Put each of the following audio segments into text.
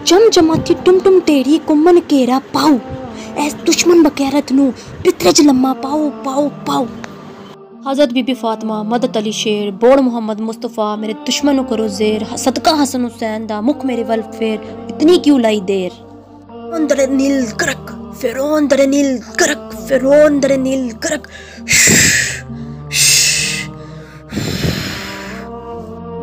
जम जमाती टुम टुम तेरी कुम्मन केरा पाऊ, ऐस दुश्मन बकैरत नू पितरे च लम्मा पाऊ पाऊ पाऊ। हज़रत बीबी फातिमा, मदद अली शेर, बोड़ मोहम्मद मुस्तफ़ा, मेरे दुश्मनों करो ज़ेर, सदका हसन हुसैन दा मुख मेरे वल फेर, इतनी क्यों लाई देर। दरे नील करक फिरौन दरे नील करक फिरौन दरे नील करक।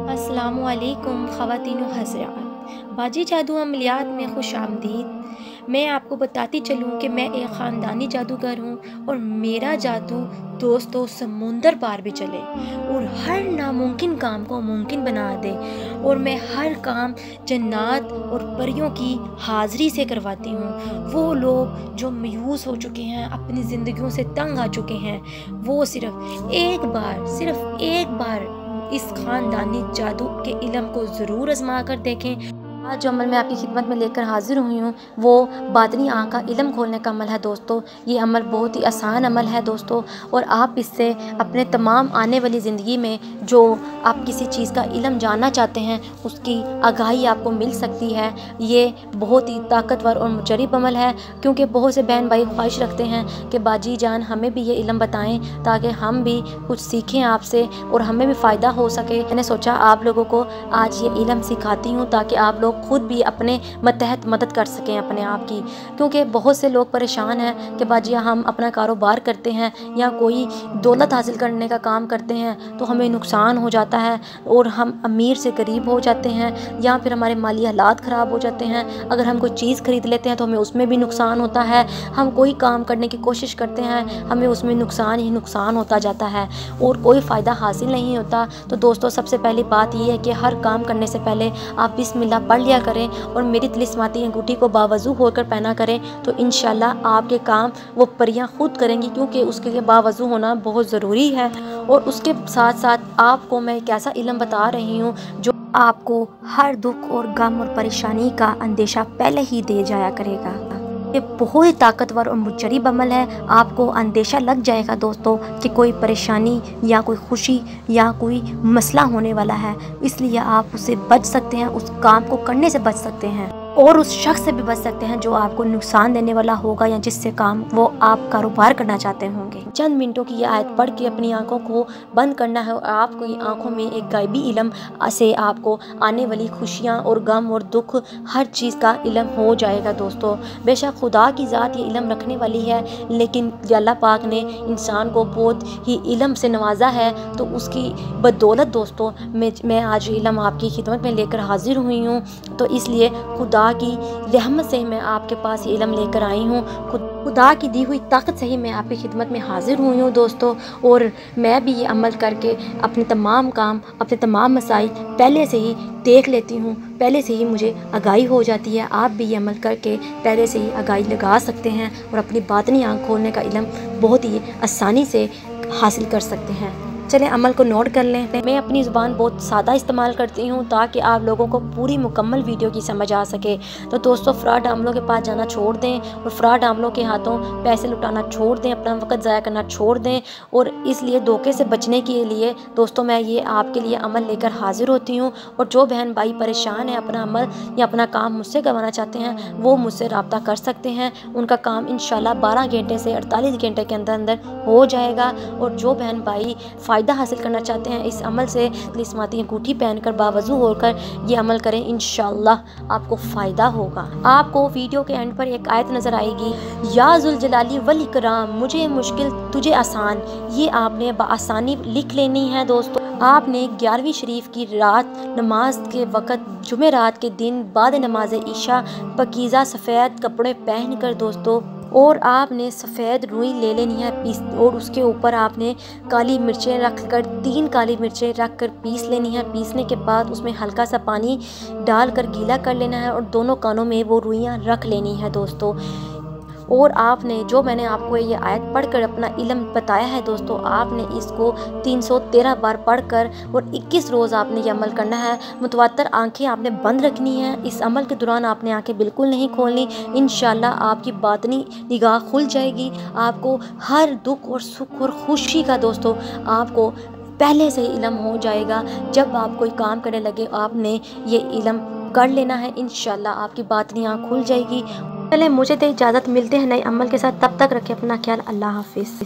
अस्सलामु अलैकुम ख़वातीन व हज़रात, बाजी जादू अमलियात में खुश आमदीद। मैं आपको बताती चलूँ कि मैं एक ख़ानदानी जादूगर हूँ और मेरा जादू दोस्तों समुंदर पार भी चले और हर नामुमकिन काम को मुमकिन बना दे। और मैं हर काम जन्नात और परियों की हाज़िरी से करवाती हूँ। वो लोग जो मायूस हो चुके हैं, अपनी ज़िंदगियों से तंग आ चुके हैं, वो सिर्फ़ एक बार इस ख़ानदानी जादू के इल्म को ज़रूर आज़मा कर देखें। आज जो अमल मैं आपकी खिदमत में लेकर हाजिर हुई हूँ वो बातनी आँख का इल्म खोलने का अमल है दोस्तों। ये अमल बहुत ही आसान अमल है दोस्तों, और आप इससे अपने तमाम आने वाली ज़िंदगी में जो आप किसी चीज़ का इल्म जानना चाहते हैं उसकी आगाही आपको मिल सकती है। ये बहुत ही ताकतवर और मुजरिब अमल है, क्योंकि बहुत से बहन भाई ख्वाहिश रखते हैं कि बाजी जान हमें भी ये इल्म बताएँ ताकि हम भी कुछ सीखें आपसे और हमें भी फ़ायदा हो सके। मैंने सोचा आप लोगों को आज ये इल्म सिखाती हूँ ताकि आप लोग खुद भी अपने मतहत मदद कर सकें अपने आप की। क्योंकि बहुत से लोग परेशान हैं कि बाजी हम अपना कारोबार करते हैं या कोई दौलत हासिल करने का काम करते हैं तो हमें नुकसान हो जाता है और हम अमीर से गरीब हो जाते हैं, या फिर हमारे माली हालात ख़राब हो जाते हैं। अगर हम कोई चीज़ ख़रीद लेते हैं तो हमें उसमें भी नुकसान होता है। हम कोई काम करने की कोशिश करते हैं, हमें उसमें नुकसान ही नुकसान होता जाता है और कोई फ़ायदा हासिल नहीं होता। तो दोस्तों सबसे पहली बात यह है कि हर काम करने से पहले आप बिस्मिल्लाह पढ़ लिया करें और मेरी तिलिस्माती अंगूठी को बावजू होकर पहना करें, तो इंशाल्लाह आपके काम वो परियां खुद करेंगी, क्योंकि उसके लिए बावजू होना बहुत ज़रूरी है। और उसके साथ साथ आपको मैं एक ऐसा इल्म बता रही हूँ जो आपको हर दुख और गम और परेशानी का अंदेशा पहले ही दे जाया करेगा। ये बहुत ही ताकतवर और मुजरिब अमल है। आपको अंदेशा लग जाएगा दोस्तों कि कोई परेशानी या कोई खुशी या कोई मसला होने वाला है, इसलिए आप उससे बच सकते हैं, उस काम को करने से बच सकते हैं और उस शख्स से भी बच सकते हैं जो आपको नुकसान देने वाला होगा या जिससे काम वो आप कारोबार करना चाहते होंगे। चंद मिनटों की ये आयत पढ़ के अपनी आंखों को बंद करना है और आपकी आंखों में एक गायबी इल्म से आपको आने वाली खुशियाँ और गम और दुख हर चीज़ का इल्म हो जाएगा दोस्तों। बेशक खुदा की ज़ात ये इल्म रखने वाली है, लेकिन अल्लाह पाक ने इंसान को बहुत ही इल्म से नवाजा है, तो उसकी बदौलत दोस्तों मैं आज इल्म आपकी खिदमत में लेकर हाजिर हुई हूँ। तो इसलिए खुदा की रहमत से मैं आपके पास ये इल्म लेकर आई हूँ। खुदा की दी हुई ताकत से ही मैं आपकी खिदमत में हाजिर हुई हूँ दोस्तों। और मैं भी ये अमल करके अपने तमाम काम, अपने तमाम मसाइल पहले से ही देख लेती हूँ, पहले से ही मुझे आगाही हो जाती है। आप भी ये अमल करके पहले से ही आगाही लगा सकते हैं और अपनी बातनी आँख खोलने का इल्म बहुत ही आसानी से हासिल कर सकते हैं। चलें अमल को नोट कर लें। मैं अपनी ज़ुबान बहुत सादा इस्तेमाल करती हूँ ताकि आप लोगों को पूरी मुकम्मल वीडियो की समझ आ सके। तो दोस्तों फ्रॉड आमलों के पास जाना छोड़ दें और फ्रॉड आमलों के हाथों पैसे लुटाना छोड़ दें, अपना वक्त ज़ाया करना छोड़ दें। और इसलिए धोखे से बचने के लिए दोस्तों मैं ये आपके लिए अमल लेकर हाजिर होती हूँ। और जो बहन भाई परेशान है, अपना अमल या अपना काम मुझसे करवाना चाहते हैं, वो मुझसे रब्ता कर सकते हैं। उनका काम इंशाल्लाह 12 घंटे से 48 घंटे के अंदर अंदर हो जाएगा। और जो बहन भाई फ़ायदा हासिल करना चाहते हैं इस अमल से, तिलिस्माती अंगूठी पहनकर बावजू होकर ये अमल करें, इंशाल्लाह आपको फ़ायदा होगा। आपको वीडियो के एंड पर एक आयत नज़र आएगी, या जुल जलाली वल इकराम मुझे मुश्किल तुझे आसान। ये आपने बआसानी लिख लेनी है दोस्तों। आपने 11वीं शरीफ की रात नमाज के वक़्त जुमे रात के दिन बाद नमाज ईशा पकीज़ा सफ़ेद कपड़े पहन कर दोस्तों, और आपने सफ़ेद रुई ले लेनी है पीस, और उसके ऊपर आपने काली मिर्चें रख कर 3 काली मिर्चें रख कर पीस लेनी है। पीसने के बाद उसमें हल्का सा पानी डालकर गीला कर लेना है और दोनों कानों में वो रुइयाँ रख लेनी है दोस्तों। और आपने जो मैंने आपको ये आयत पढ़कर अपना इल्म बताया है दोस्तों, आपने इसको 313 बार पढ़कर और 21 रोज़ आपने ये अमल करना है। मुतवातर आंखें आपने बंद रखनी है। इस अमल के दौरान आपने आंखें बिल्कुल नहीं खोलनी। इंशाल्लाह आपकी बातनी निगाह खुल जाएगी। आपको हर दुख और सुख और खुशी का दोस्तों आपको पहले से ही इल्म हो जाएगा। जब आप कोई काम करने लगे आपने ये इल्म कर लेना है, इंशाल्लाह आपकी बातनी आँख खुल जाएगी। चले मुझे तो इजाज़त, मिलते हैं नए अमल के साथ, तब तक रखें अपना ख्याल। अल्लाह हाफिज़।